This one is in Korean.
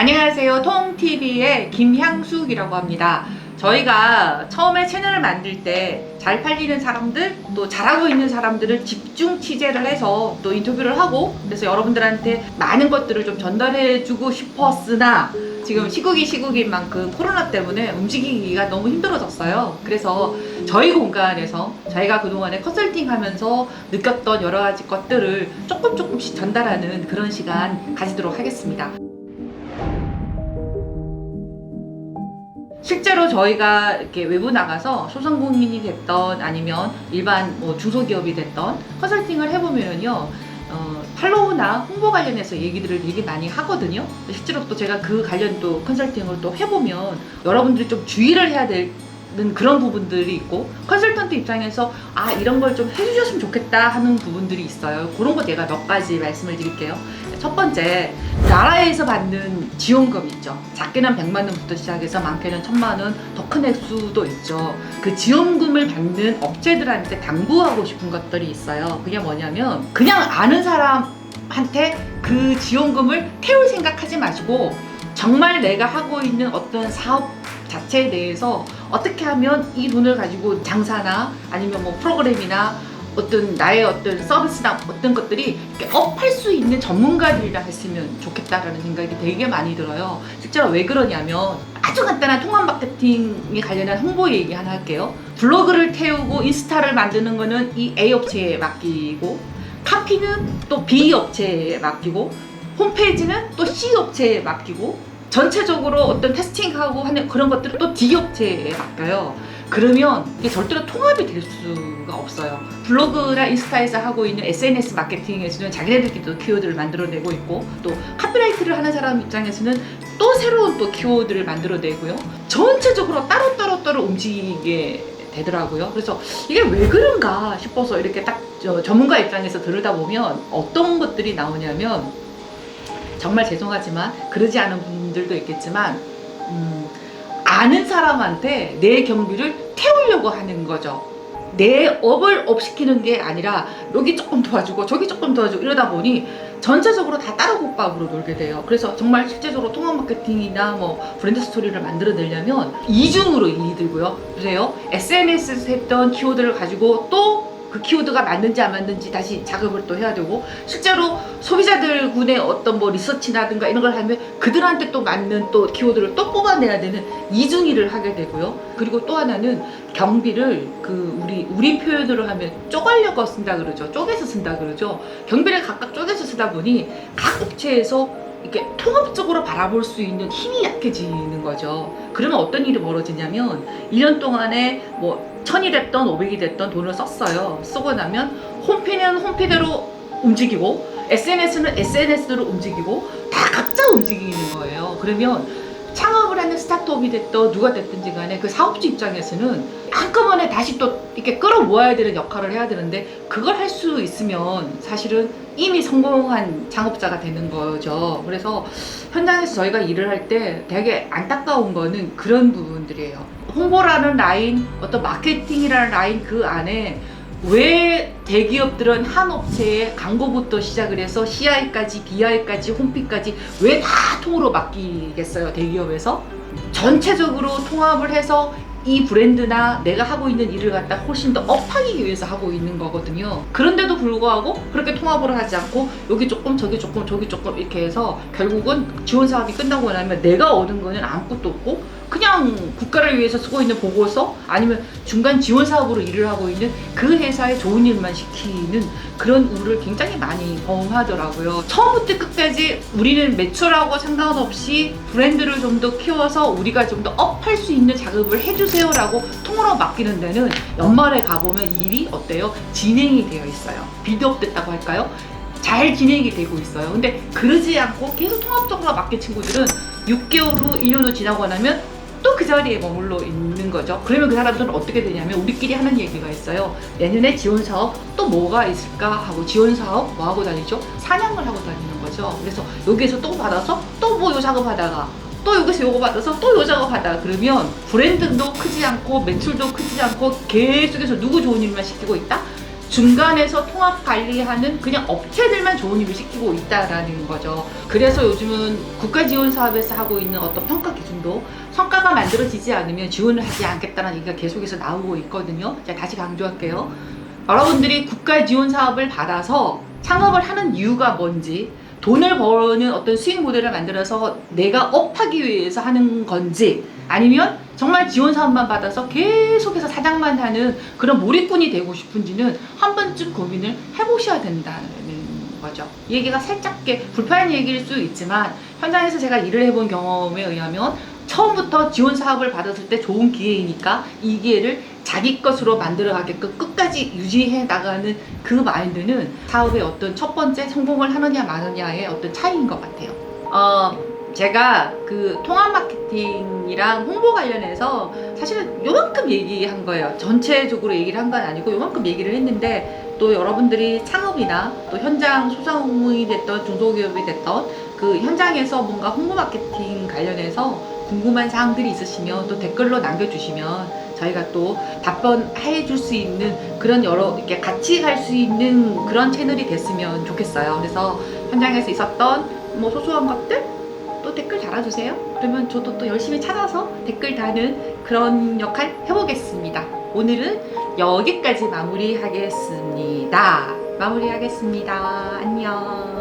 안녕하세요. 통TV의 김향숙이라고 합니다. 저희가 처음에 채널을 만들 때 잘 팔리는 사람들, 또 잘하고 있는 사람들을 집중 취재를 해서 또 인터뷰를 하고, 그래서 여러분들한테 많은 것들을 좀 전달해주고 싶었으나 지금 시국인 만큼 코로나 때문에 움직이기가 너무 힘들어졌어요. 그래서 저희 공간에서 저희가 그동안에 컨설팅 하면서 느꼈던 여러 가지 것들을 조금씩 전달하는 그런 시간 가지도록 하겠습니다. 실제로 저희가 이렇게 외부 나가서 소상공인이 됐던 아니면 일반 중소기업이 됐던 컨설팅을 해보면요, 팔로우나 홍보 관련해서 얘기들을 되게 많이 하거든요. 실제로 또 제가 그 관련 또 컨설팅을 또 해보면 여러분들이 좀 주의를 해야 되는 그런 부분들이 있고, 컨설턴트 입장에서 이런 걸 좀 해주셨으면 좋겠다 하는 부분들이 있어요. 그런 거 제가 몇 가지 말씀을 드릴게요. 첫 번째, 나라에서 받는 지원금 있죠. 작게는 100만 원부터 시작해서 많게는 1000만 원, 더 큰 액수도 있죠. 그 지원금을 받는 업체들한테 당부하고 싶은 것들이 있어요. 그게 뭐냐면, 그냥 아는 사람한테 그 지원금을 태울 생각하지 마시고, 정말 내가 하고 있는 어떤 사업 자체에 대해서 어떻게 하면 이 돈을 가지고 장사나 아니면 프로그램이나 어떤 나의 어떤 서비스나 어떤 것들이 이렇게 업할 수 있는 전문가들이랑 했으면 좋겠다라는 생각이 되게 많이 들어요. 실제로 왜 그러냐면, 아주 간단한 통합 마케팅에 관련한 홍보 얘기 하나 할게요. 블로그를 태우고 인스타를 만드는 거는 이 A 업체에 맡기고, 카피는 또 B 업체에 맡기고, 홈페이지는 또 C 업체에 맡기고, 전체적으로 어떤 테스팅하고 하는 그런 것들은 또 D 업체에 맡겨요. 그러면 이게 절대로 통합이 될 수가 없어요. 블로그나 인스타에서 하고 있는 SNS 마케팅에서는 자기네들끼리도 키워드를 만들어내고 있고, 또 카피라이트를 하는 사람 입장에서는 또 새로운 또 키워드를 만들어내고요. 전체적으로 따로 움직이게 되더라고요. 그래서 이게 왜 그런가 싶어서 이렇게 딱 전문가 입장에서 들여다보면 어떤 것들이 나오냐면, 정말 죄송하지만 그러지 않은 분들도 있겠지만 아는 사람한테 내 경비를 태우려고 하는 거죠. 내 업을 업시키는 게 아니라 여기 조금 도와주고 저기 조금 도와주고 이러다 보니 전체적으로 다 따로국밥으로 놀게 돼요. 그래서 정말 실제적으로 통합 마케팅이나 브랜드 스토리를 만들어내려면 이중으로 일이 들고요. 그래요, SNS에서 했던 키워드를 가지고 또 그 키워드가 맞는지 안 맞는지 다시 작업을 또 해야 되고, 실제로 소비자들 군의 어떤 리서치라든가 이런 걸 하면 그들한테 또 맞는 또 키워드를 또 뽑아내야 되는 이중일을 하게 되고요. 그리고 또 하나는 경비를 우리 표현으로 하면 쪼가려고 쓴다 그러죠. 쪼개서 쓴다 그러죠. 경비를 각각 쪼개서 쓰다 보니 각 업체에서 이렇게 통합적으로 바라볼 수 있는 힘이 약해지는 거죠. 그러면 어떤 일이 벌어지냐면, 1년 동안에 1000이 됐던 500이 됐던 돈을 썼어요. 쓰고 나면 홈피는 홈피대로 움직이고, SNS는 SNS대로 움직이고, 다 각자 움직이는 거예요. 그러면 창업을 하는 스타트업이 됐든 누가 됐든지 간에 그 사업주 입장에서는 한꺼번에 다시 또 이렇게 끌어모아야 되는 역할을 해야 되는데, 그걸 할 수 있으면 사실은 이미 성공한 창업자가 되는 거죠. 그래서 현장에서 저희가 일을 할 때 되게 안타까운 거는 그런 부분들이에요. 홍보라는 라인, 어떤 마케팅이라는 라인 그 안에 왜 대기업들은 한 업체에 광고부터 시작을 해서 CI까지 BI까지 홈피까지 왜 다 통으로 맡기겠어요? 대기업에서 전체적으로 통합을 해서 이 브랜드나 내가 하고 있는 일을 갖다 훨씬 더 업하기 위해서 하고 있는 거거든요. 그런데도 불구하고 그렇게 통합을 하지 않고 여기 조금 저기 조금 저기 조금 이렇게 해서 결국은 지원 사업이 끝나고 나면 내가 얻은 거는 아무것도 없고, 그냥 국가를 위해서 쓰고 있는 보고서 아니면 중간 지원 사업으로 일을 하고 있는 그 회사에 좋은 일만 시키는 그런 우를 굉장히 많이 경험하더라고요. 처음부터 끝까지 우리는 매출하고 상관없이 브랜드를 좀 더 키워서 우리가 좀 더 업할 수 있는 작업을 해주세요 라고 통으로 맡기는 데는 연말에 가보면 일이 어때요? 진행이 되어 있어요. 빌드업 됐다고 할까요? 잘 진행이 되고 있어요. 근데 그러지 않고 계속 통합적으로 맡긴 친구들은 6개월 후, 1년 후 지나고 나면 또 그 자리에 머물러 있는 거죠. 그러면 그 사람들은 어떻게 되냐면, 우리끼리 하는 얘기가 있어요. 내년에 지원 사업 또 뭐가 있을까 하고, 지원 사업 뭐 하고 다니죠? 사냥을 하고 다니는 거죠. 그래서 여기에서 또 받아서 또 요 작업하다가 또 여기서 요거 받아서 또 요 작업하다가, 그러면 브랜드도 크지 않고 매출도 크지 않고 계속해서 누구 좋은 일만 시키고 있다? 중간에서 통합 관리하는 그냥 업체들만 좋은 일을 시키고 있다라는 거죠. 그래서 요즘은 국가 지원 사업에서 하고 있는 어떤 평가 기준도 성과가 만들어지지 않으면 지원을 하지 않겠다는 얘기가 계속해서 나오고 있거든요. 제가 다시 강조할게요. 여러분들이 국가 지원 사업을 받아서 창업을 하는 이유가 뭔지, 돈을 버는 어떤 수익 모델을 만들어서 내가 업하기 위해서 하는 건지, 아니면 정말 지원 사업만 받아서 계속해서 사장만 하는 그런 몰입꾼이 되고 싶은지는 한 번쯤 고민을 해보셔야 된다는 거죠. 이 얘기가 살짝 불편한 얘기일 수 있지만, 현장에서 제가 일을 해본 경험에 의하면 처음부터 지원 사업을 받았을 때 좋은 기회이니까 이 기회를 자기 것으로 만들어 가게끔 끝까지 유지해 나가는 그 마인드는 사업의 어떤 첫 번째 성공을 하느냐 마느냐의 어떤 차이인 것 같아요. 제가 그 통합 마케팅이랑 홍보 관련해서 사실은 요만큼 얘기한 거예요. 전체적으로 얘기를 한 건 아니고 요만큼 얘기를 했는데, 또 여러분들이 창업이나 또 현장 소상공인이 됐던 중소기업이 됐던 그 현장에서 뭔가 홍보 마케팅 관련해서 궁금한 사항들이 있으시면 또 댓글로 남겨주시면 저희가 또 답변해 줄 수 있는 그런 여러 이렇게 같이 갈 수 있는 그런 채널이 됐으면 좋겠어요. 그래서 현장에서 있었던 뭐 소소한 것들 또 댓글 달아주세요. 그러면 저도 또 열심히 찾아서 댓글 다는 그런 역할 해보겠습니다. 오늘은 여기까지 마무리하겠습니다. 안녕.